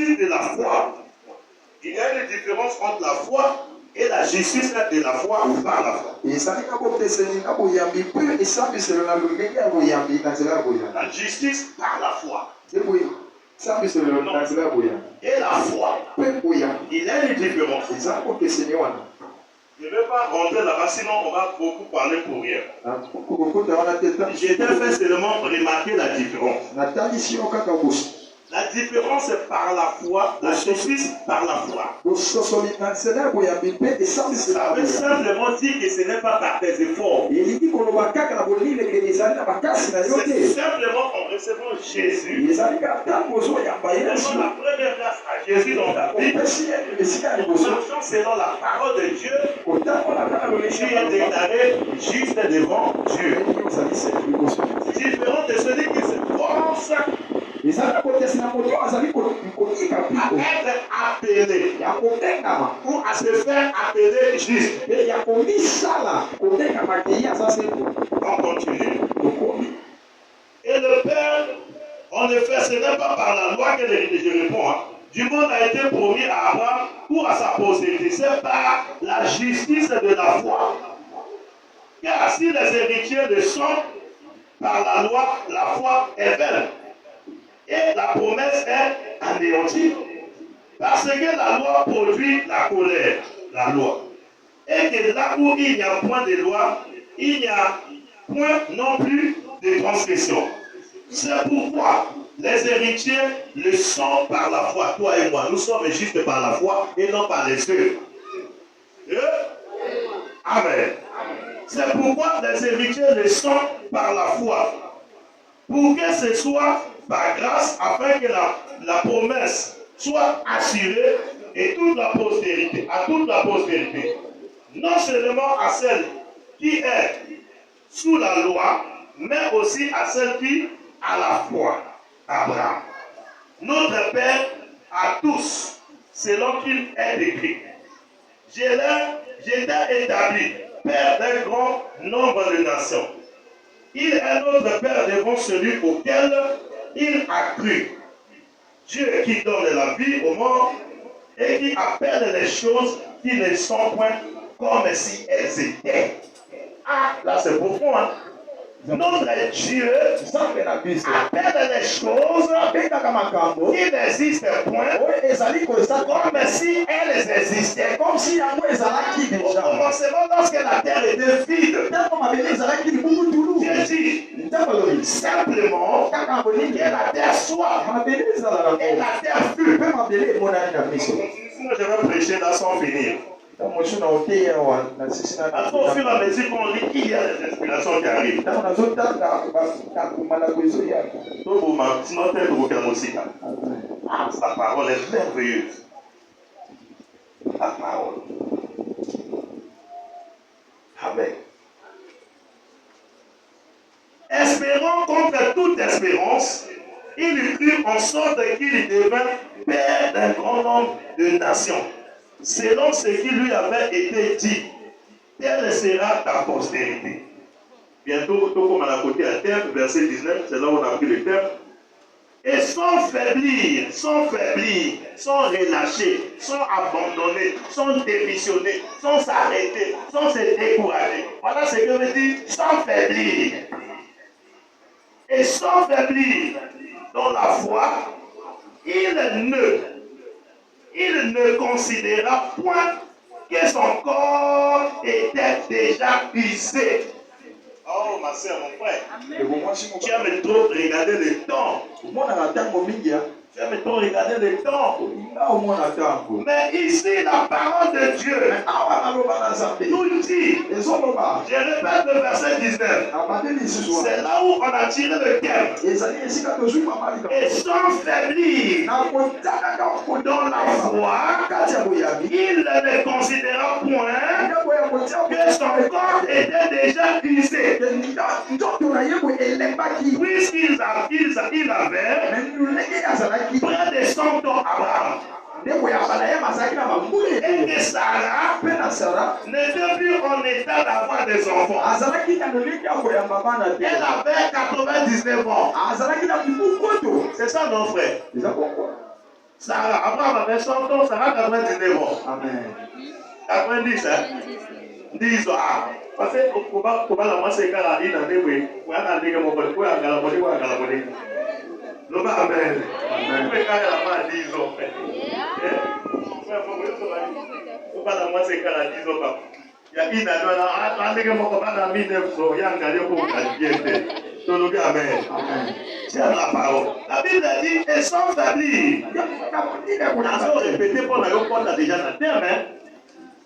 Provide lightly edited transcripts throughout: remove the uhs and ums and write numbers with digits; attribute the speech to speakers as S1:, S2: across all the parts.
S1: justice de la foi. Il y a une différence entre la foi et la justice de la foi ou par la foi. La justice par la foi. Et la foi. Il y a une différence. Je ne vais pas rentrer là-bas, sinon on va beaucoup parler pour rien. J'ai fait seulement remarquer la différence. La différence c'est par la foi, la justice par la foi. Ça veut simplement dire que ce n'est pas par tes efforts. C'est simplement en recevant Jésus. Donnons la première place à Jésus dans ta vie. Marchons selon la parole de Dieu. Tu es déclaré juste devant Dieu. Différent de celui qui se force à être appelé ou à se faire appeler juste. On continue. Et le Père, en effet, ce n'est pas par la loi que je réponds. Du monde a été promis à Abraham pour à sa postérité. C'est par la justice de la foi. Car si les héritiers le sont par la loi, la foi est vaine. Et la promesse est anéantie. Parce que la loi produit la colère, la loi. Et que là où il n'y a point de loi, il n'y a point non plus de transgression. C'est pourquoi les héritiers le sont par la foi. Toi et moi, nous sommes juste par la foi et non par les œuvres. Amen. C'est pourquoi les héritiers le sont par la foi. Pour que ce soit par grâce, afin que la promesse soit assurée et toute la postérité, à toute la postérité. Non seulement à celle qui est sous la loi, mais aussi à celle qui a la foi. Abraham, notre Père à tous, selon qu'il est écrit. J'étais établi Père d'un grand nombre de nations. Il est notre Père devant celui auquel il a cru. Dieu qui donne la vie aux morts et qui appelle les choses qui ne sont point comme si elles étaient. Ah, là c'est profond, hein? Notre Dieu appelle les choses qui n'existent point comme si elles existaient. Comme si au commencement, lorsque la terre était vide, Dieu dit simplement que la terre soit et la terre fut. Sinon je vais prêcher là sans finir. Parce qu'au fur et à mesure qu'on lit, il y a des inspirations qui arrivent. Sa parole est merveilleuse. La parole. Amen. Espérant contre toute espérance, il crut en sorte qu'il devint père d'un grand nombre de nations. Selon ce qui lui avait été dit, telle sera ta postérité. Bientôt, comme on a côté à terre, verset 19, c'est là où on a pris le terme. Et sans faiblir, sans relâcher, sans abandonner, sans démissionner, sans s'arrêter, sans se décourager. Voilà ce que veut dire sans faiblir. Et sans faiblir dans la foi, il ne considéra point que son corps était déjà usé. Oh, ma soeur, mon frère. Tu aimes trop regarder le temps. Tu aimes trop regarder le temps. Mais ici, la parole de Dieu nous dit, je répète le verset 19, c'est là où on a tiré le thème. Et sans faiblir dans la foi, il ne considéra point que son corps était déjà usé. Puisqu'il avait près de 100 ans Abraham. Et que Sarah n'était plus en état d'avoir des enfants. Elle avait 99 ans. C'est ça, non, frère? Sarah, Abraham avait 100 ans, Sarah 99 ans.
S2: Amen.
S1: 90, hein? 10 ans. Ah, parce que comment la masse est là, il a dit, oui, on a dit que mon père, on a galabodé, on a galabodé. L'homme, amen. Amen. Mais quand elle a pas 10 ans, on va la masse est là, 10 ans. Il y a une année, on a dit que mon père a 1900, il y a un gars qui a bien. Tout le amen. Tiens la parole. La Bible dit, et sans faiblir. On a répété pour la porte déjà dans le terme.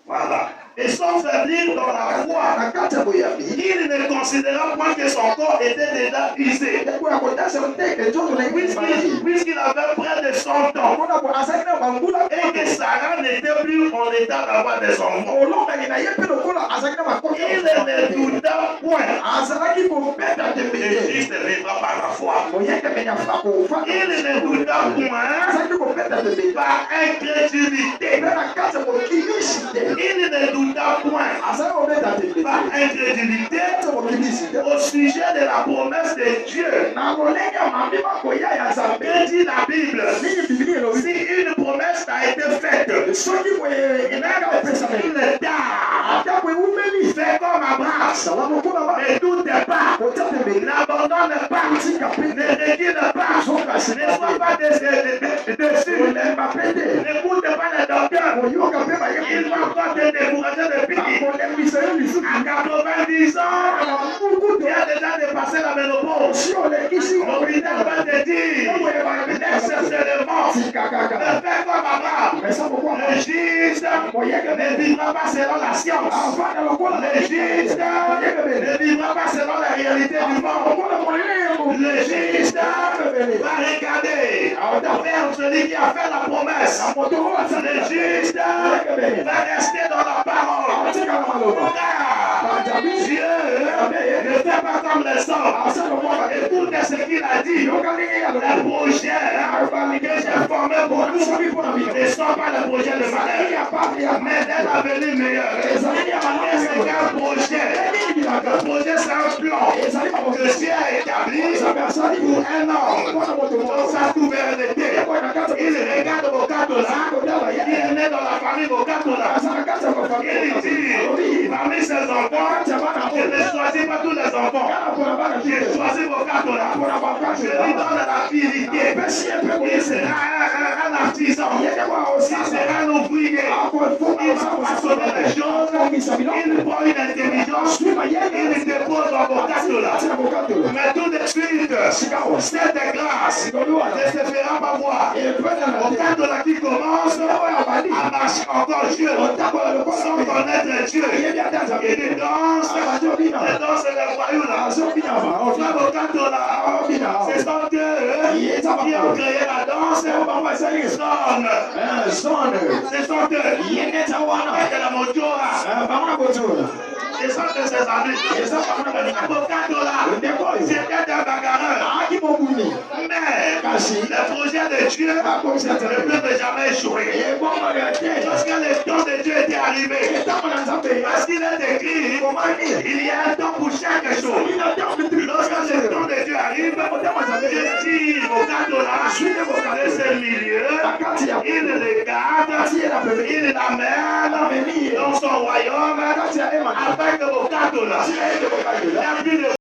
S1: Voilà. Et sans faiblir dans la foi, il ne considéra point que son corps était déjà usé. Puisqu'il avait près de 100 ans. Et que Sarah n'était plus en état d'avoir des enfants. Il ne douta point. Le juste vivra par la foi. Il ne douta point par incrédulité. Il ne douta point par incrédulité au sujet de la promesse de Dieu. Que dit la Bible? Si une promesse a été faite, il tard. Fais comme Abraham. Ne doute pas. N'abandonne pas. Ne recule pas. Ne sois pas dessus. N'écoute pas les docteurs. Il va encore te décourager de finir. À 90 ans, tu as déjà dépassé la ménopause. L'hôpital va te dire nécessairement de faire comme Abraham. Le juste ne vivra pas selon la science. Le juste ne vivra pas selon la réalité du monde. Le juste va regarder vers celui qui a fait la promesse. Le juste va rester dans la parole. Dieu ne fait pas comme les hommes. Écoute ce qu'il a dit. Les projets que j'ai formés pour nous ne sont pas les projets de malheur, mais d'un avenir meilleur. Et c'est qu'un projet. Le projet, c'est un plan que Dieu a établi pour un homme dans sa souveraineté. Il regarde vos cartes là. Il est né dans la famille vos cartes là. Il dit, parmi ses enfants, je ne choisis pas tous les enfants. J'ai choisi vos cartes là. Je lui donne la fidélité. Il sera un artisan. Il sera un ouvrier. Il va façonner les choses. Il prend une intelligence. Il dépose dans vos cartes là. Mais tout de suite, cette grâce ne se fera pas voir. Au cartes là qui commence à marcher encore Dieu sans connaître Dieu. Et des danses, les voyous là. Frère vos cartes là, ce sont eux qui ont créé la danse. Ce sont eux. Et la Mojora. Ce sont de ses amis. Vos cartes là, c'était un bagarreur. Mais le projet de Dieu ne peut jamais échouer. Lorsque le temps de Dieu était arrivé, parce qu'il est écrit, il y a un temps pour chaque chose. Lorsque le temps de Dieu arrive, je tire vos cartes là de ce milieu, il les garde, il l'amène dans son royaume, afin que vos cartes là,